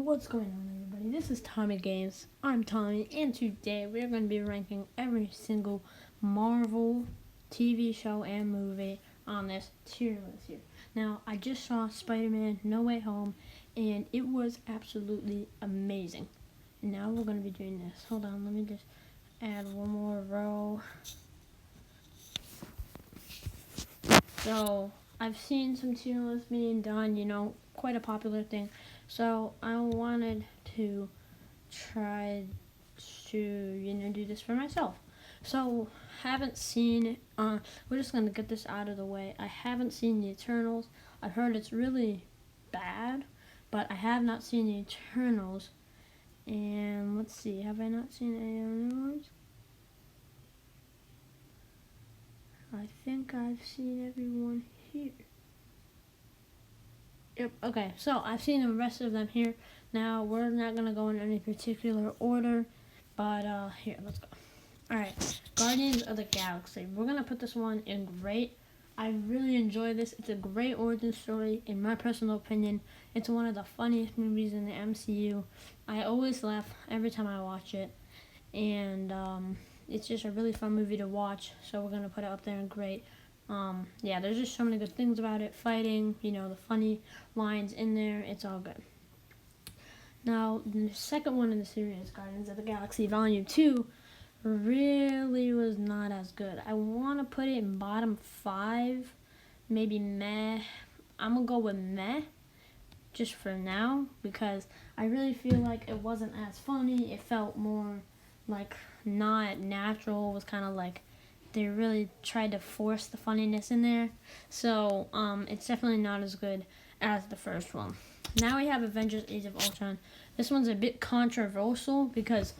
What's going on, everybody? This is Tommy Games. I'm Tommy, and today we're going to be ranking every single Marvel TV show and movie on this tier list here. Now, I just saw Spiderman No Way Home, and it was absolutely amazing. And now we're going to be doing this. Hold on, let me just add one more row. So, I've seen some tier lists being done, quite a popular thing. So, I wanted to try to, do this for myself. So, haven't seen, we're just going to get this out of the way. I haven't seen the Eternals. I've heard it's really bad, but I have not seen the Eternals. And let's see, have I not seen any other ones? I think I've seen everyone here. Yep, okay, so I've seen the rest of them here. Now, we're not going to go in any particular order, but here, let's go. Alright, Guardians of the Galaxy. We're going to put this one in great. I really enjoy this. It's a great origin story, in my personal opinion. It's one of the funniest movies in the MCU. I always laugh every time I watch it, and it's just a really fun movie to watch, so we're going to put it up there in great. Yeah, there's just so many good things about it. Fighting, the funny lines in there, it's all good. Now, the second one in the series, Guardians of the Galaxy Volume 2, really was not as good. I want to put it in bottom 5, maybe meh. I'm going to go with meh, just for now, because I really feel like it wasn't as funny. It felt more like not natural. It was kind of like they really tried to force the funniness in there. So, it's definitely not as good as the first one. Now we have Avengers Age of Ultron. This one's a bit controversial because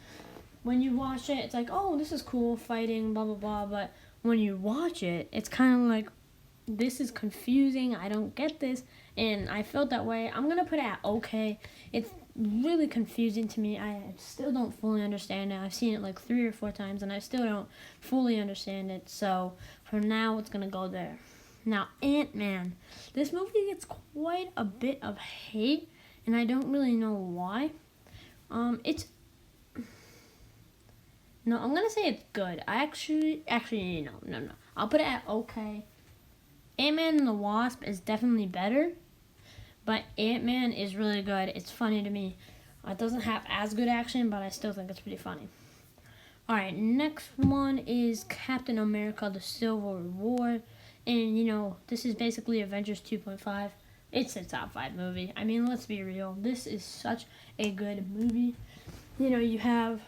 when you watch it, it's like, oh, this is cool, fighting, blah, blah, blah. But when you watch it, it's kind of like, this is confusing. I don't get this. And I felt that way. I'm going to put it at okay. It's really confusing to me. I still don't fully understand it. I've seen it like 3 or 4 times, and I still don't fully understand it. So for now, it's going to go there. Now, Ant-Man. This movie gets quite a bit of hate, and I don't really know why. No, I'm going to say it's good. No. I'll put it at okay. Ant-Man and the Wasp is definitely better, but Ant-Man is really good. It's funny to me. It doesn't have as good action, but I still think it's pretty funny. Alright, next one is Captain America: The Civil War. And, this is basically Avengers 2.5. It's a top 5 movie. I mean, let's be real. This is such a good movie. You have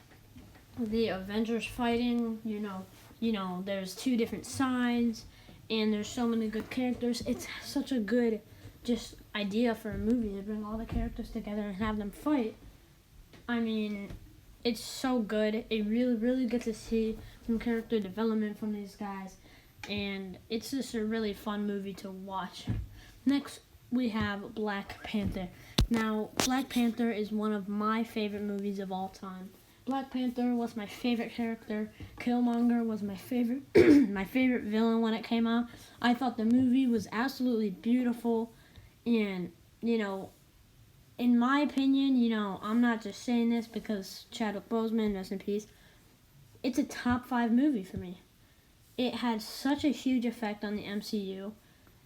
the Avengers fighting. There's 2 different sides, and there's so many good characters. It's such a good just idea for a movie to bring all the characters together and have them fight. I mean, it's so good. It really, really gets to see some character development from these guys. And it's just a really fun movie to watch. Next, we have Black Panther. Now, Black Panther is one of my favorite movies of all time. Black Panther was my favorite character. Killmonger was my favorite my favorite villain when it came out. I thought the movie was absolutely beautiful. And, in my opinion, I'm not just saying this because Chadwick Boseman, rest in peace. It's a top 5 movie for me. It had such a huge effect on the MCU.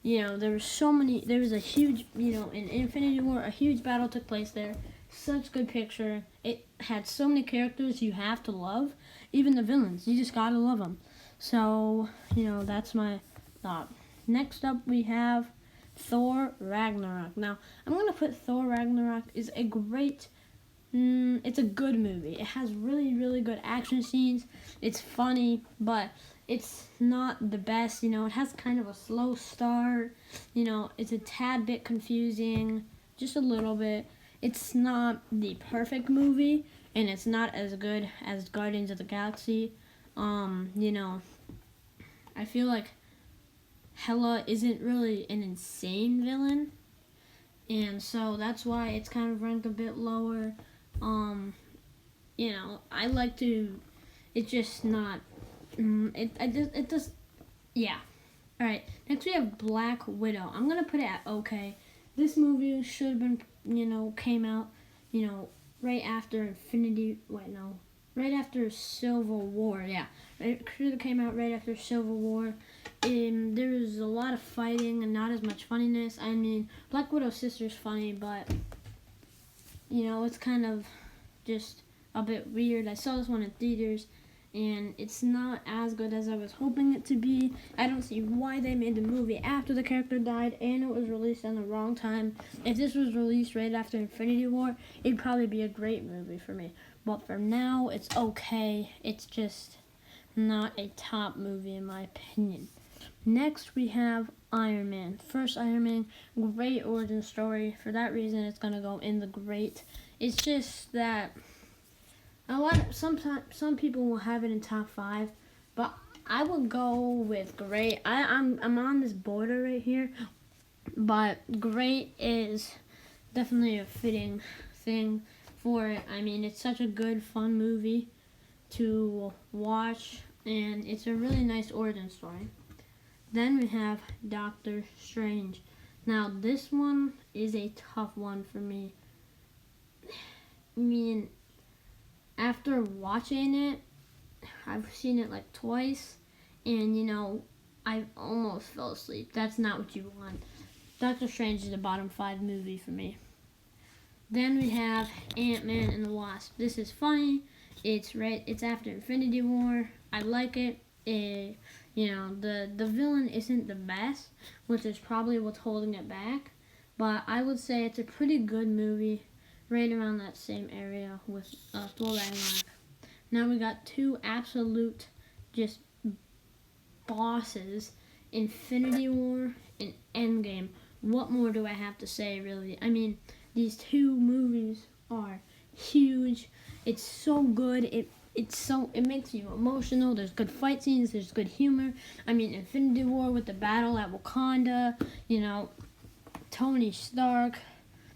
There was a huge, in Infinity War, a huge battle took place there. Such good picture. It had so many characters you have to love. Even the villains, you just gotta love them. So, that's my thought. Next up, we have Thor Ragnarok. Now, I'm going to put Thor Ragnarok is a great, it's a good movie. It has really, really good action scenes. It's funny, but it's not the best. It has kind of a slow start. It's a tad bit confusing, just a little bit. It's not the perfect movie, and it's not as good as Guardians of the Galaxy. I feel like Hela isn't really an insane villain, and so that's why it's kind of ranked a bit lower. I like to, it's just not, yeah. Alright, next we have Black Widow. I'm going to put it at okay. This movie should have been, came out, right after right after Civil War. Yeah, it came out right after Civil War. There was a lot of fighting and not as much funniness. I mean, Black Widow's sister's funny, but it's kind of just a bit weird. I saw this one in theaters, and it's not as good as I was hoping it to be. I don't see why they made the movie after the character died, and it was released on the wrong time. If this was released right after Infinity War, it'd probably be a great movie for me. But for now, it's okay. It's just not a top movie in my opinion. Next, we have Iron Man. First Iron Man, great origin story. For that reason, it's gonna go in the great. It's just that some people will have it in top 5, but I would go with great. I'm on this border right here, but great is definitely a fitting thing for it. I mean, it's such a good, fun movie to watch, and it's a really nice origin story. Then we have Doctor Strange. Now, this one is a tough one for me. I mean, after watching it, I've seen it like twice, and I almost fell asleep. That's not what you want. Doctor Strange is a bottom 5 movie for me. Then we have Ant-Man and the Wasp. This is funny. It's after Infinity War. I like it. The villain isn't the best, which is probably what's holding it back. But I would say it's a pretty good movie, right around that same area with Thor Ragnarok. Now we got 2 absolute just bosses, Infinity War and Endgame. What more do I have to say, really? I mean, these 2 movies are huge. It's so good. It makes you emotional. There's good fight scenes. There's good humor. I mean, Infinity War with the battle at Wakanda. Tony Stark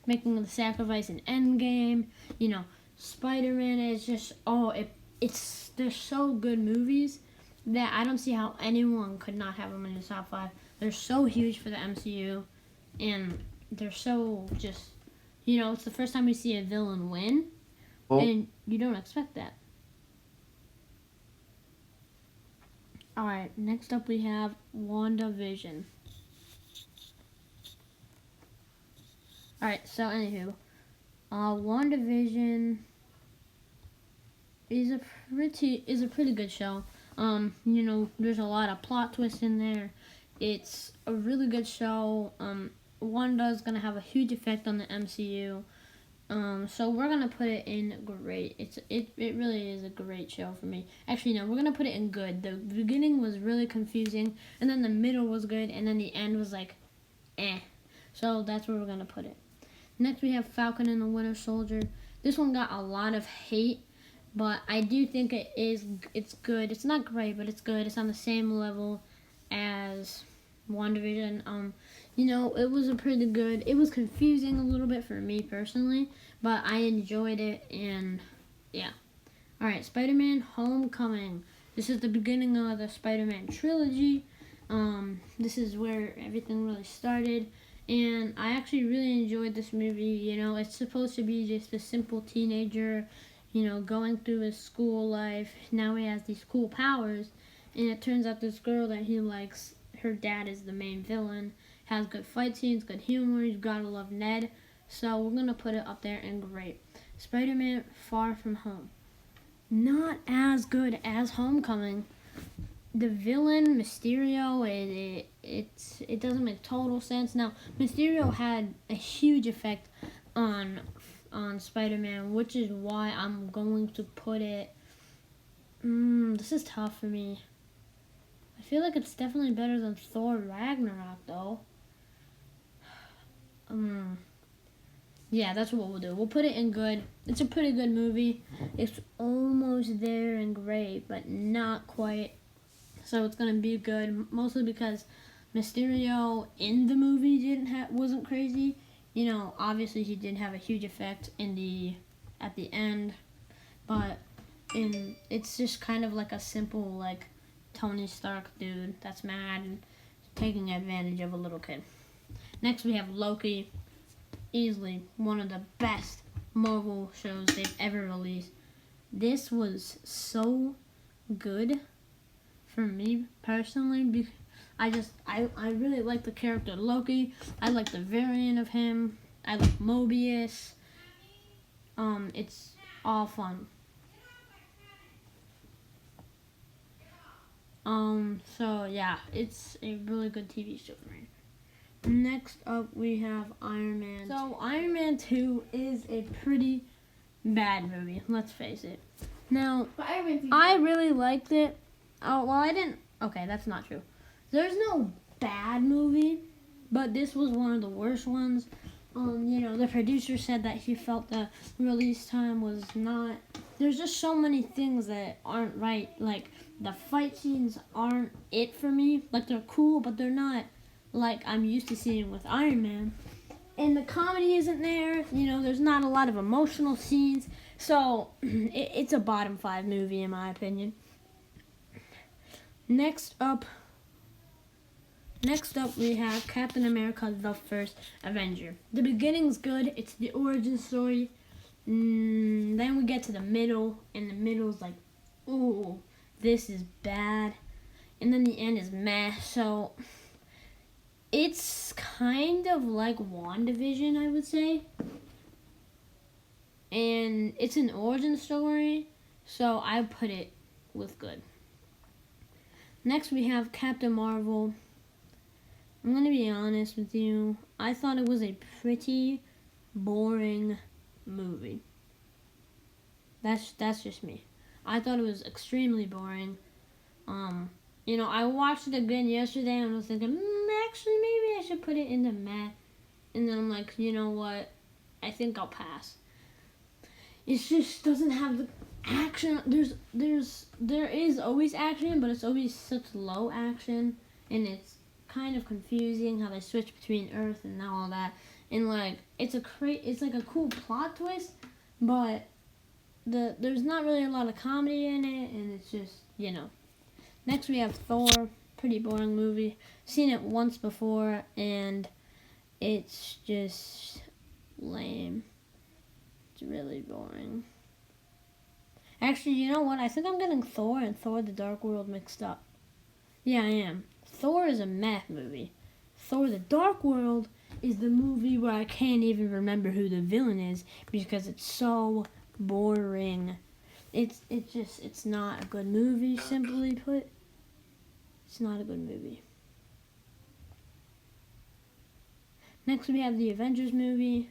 making the sacrifice in Endgame. Spider-Man is just they're so good movies that I don't see how anyone could not have them in the top 5. They're so huge for the MCU, and they're so just it's the first time we see a villain win, and you don't expect that. Alright, next up we have WandaVision. Alright, so anywho, WandaVision is a pretty good show. There's a lot of plot twists in there. It's a really good show. Wanda's gonna have a huge effect on the MCU. So we're gonna put it in great. It really is a great show for me. Actually, no, we're gonna put it in good. The beginning was really confusing, and then the middle was good, and then the end was like, eh. So that's where we're gonna put it. Next, we have Falcon and the Winter Soldier. This one got a lot of hate, but I do think it's good. It's not great, but it's good. It's on the same level as WandaVision. It was a pretty good. It was confusing a little bit for me personally, but I enjoyed it, and yeah. Alright, Spiderman Homecoming. This is the beginning of the Spider-Man trilogy. This is where everything really started, and I actually really enjoyed this movie. It's supposed to be just a simple teenager, going through his school life. Now he has these cool powers, and it turns out this girl that he likes, her dad is the main villain. Has good fight scenes, good humor. You gotta love Ned. So we're gonna put it up there and great. Spider-Man Far From Home. Not as good as Homecoming. The villain, Mysterio, it doesn't make total sense. Now, Mysterio had a huge effect on Spider-Man, which is why I'm going to put it. This is tough for me. I feel like it's definitely better than Thor Ragnarok, though. Yeah, that's what we'll do. We'll put it in good. It's a pretty good movie. It's almost there in great, but not quite. So it's gonna be good, mostly because Mysterio in the movie wasn't crazy. Obviously he did have a huge effect at the end, but it's just kind of like a simple Tony Stark dude that's mad and taking advantage of a little kid. Next we have Loki. Easily one of the best Marvel shows they've ever released. This was so good for me personally. I really like the character Loki. I like the variant of him. I like Mobius. It's all fun. So yeah, it's a really good TV show for me. Next up, we have Iron Man. So Iron Man 2 is a pretty bad movie. Let's face it. Now, I really liked it. Oh well, I didn't. Okay, that's not true. There's no bad movie, but this was one of the worst ones. The producer said that he felt the release time was not. There's just so many things that aren't right. Like the fight scenes aren't it for me. Like they're cool, but they're not like I'm used to seeing with Iron Man. And the comedy isn't there. There's not a lot of emotional scenes. So it's a bottom 5 movie in my opinion. Next up, we have Captain America: The First Avenger. The beginning's good. It's the origin story. Then we get to the middle, and the middle's like, ooh, this is bad. And then the end is meh. So it's kind of like WandaVision, I would say. And it's an origin story, so I put it with good. Next, we have Captain Marvel. I'm going to be honest with you. I thought it was a pretty boring movie. That's just me. I thought it was extremely boring. I watched it again yesterday and I was thinking, actually, maybe I should put it in the meh. And then I'm like, you know what? I think I'll pass. It just doesn't have the action. There is always action, but it's always such low action, and it's kind of confusing how they switch between Earth and all that. And like it's like a cool plot twist, but there's not really a lot of comedy in it, and it's just Next we have Thor. Pretty boring movie. Seen it once before, and it's just lame. It's really boring. Actually, you know what? I think I'm getting Thor and Thor the Dark World mixed up. Yeah, I am. Thor is a meh movie. Thor the Dark World is the movie where I can't even remember who the villain is because it's so boring. It's not a good movie, simply put. It's not a good movie. Next we have the Avengers movie.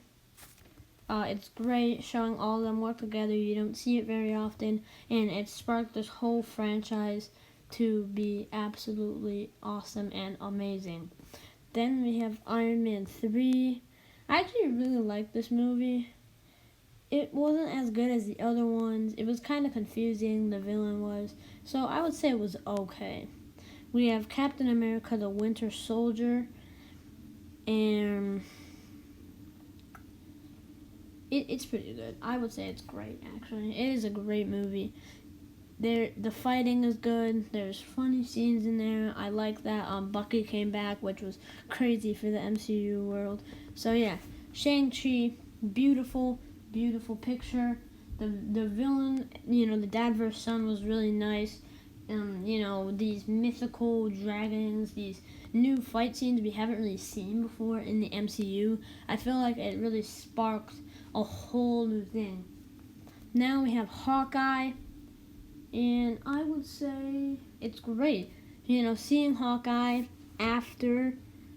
It's great, showing all of them work together. You don't see it very often, and it sparked this whole franchise to be absolutely awesome and amazing. Then we have Iron Man 3. I actually really like this movie. It wasn't as good as the other ones. It was kind of confusing, the villain was. So I would say it was okay. We have Captain America: The Winter Soldier. And it's pretty good. I would say it's great, actually. It is a great movie. The fighting is good. There's funny scenes in there. I like that Bucky came back, which was crazy for the MCU world. So yeah, Shang-Chi, beautiful, beautiful picture. The villain, the dad versus son was really nice. These mythical dragons, these new fight scenes we haven't really seen before in the MCU. I feel like it really sparked a whole new thing. Now we have Hawkeye, and I would say it's great. Seeing Hawkeye after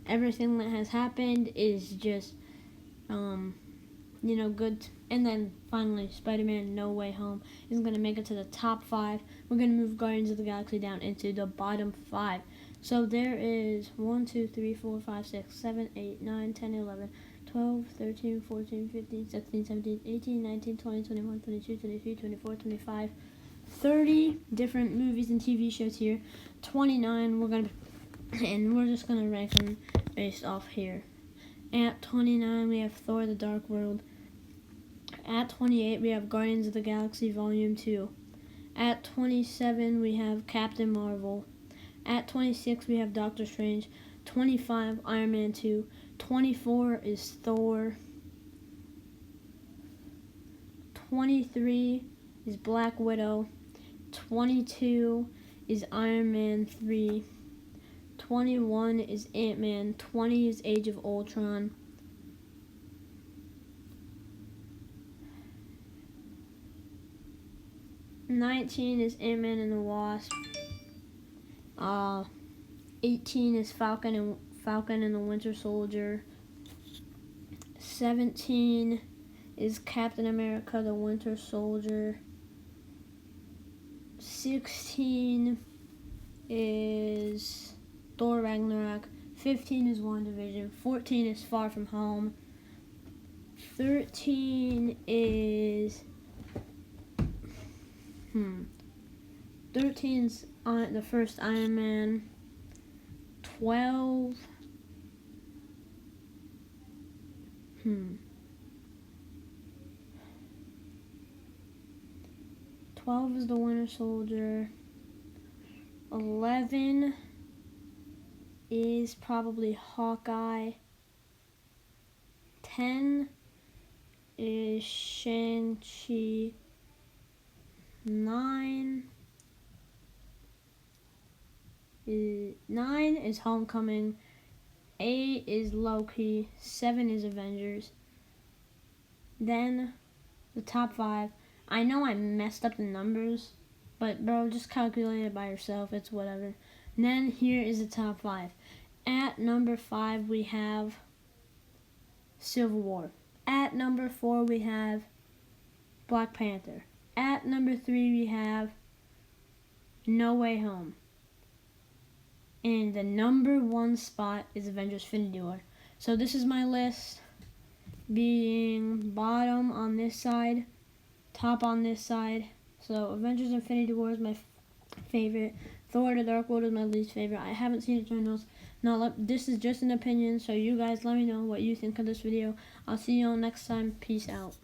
everything that has happened is just, good. And then finally, Spiderman No Way Home is going to make it to the top 5. We're going to move Guardians of the Galaxy down into the bottom 5. So there is 1, 2, 3, 4, 5, 6, 7, 8, 9, 10, 11, 12, 13, 14, 15, 16, 17, 18, 19, 20, 21, 22, 23, 24, 25, 30 different movies and TV shows here. 29 we're just going to rank them based off here. At 29 we have Thor the Dark World. At 28 we have Guardians of the Galaxy Volume 2. At 27 we have Captain Marvel. At 26 we have Doctor Strange. 25 Iron Man 2. 24 is Thor. 23 is Black Widow. 22 is Iron Man 3. 21 is Ant-Man. 20 is Age of Ultron. 19 is Ant-Man and the Wasp. 18 is Falcon and the Winter Soldier. 17 is Captain America the Winter Soldier. 16 is Thor Ragnarok. 15 is WandaVision. 14 is Far From Home. 13 is 13 is the first Iron Man. 12 12 is the Winter Soldier. 11 is probably Hawkeye. 10 is Shang-Chi. 9 is Homecoming. 8 is Loki. 7 is Avengers. Then the top 5. I know I messed up the numbers, but bro, just calculate it by yourself. It's whatever. And then here is the top 5. At number 5 we have Civil War. At number 4 we have Black Panther. At number 3 we have No Way Home. And the number 1 spot is Avengers Infinity War. So this is my list, being bottom on this side, top on this side. So Avengers Infinity War is my favorite. Thor the Dark World is my least favorite. I haven't seen Eternals. No, this is just an opinion, so you guys let me know what you think of this video. I'll see you all next time. Peace out.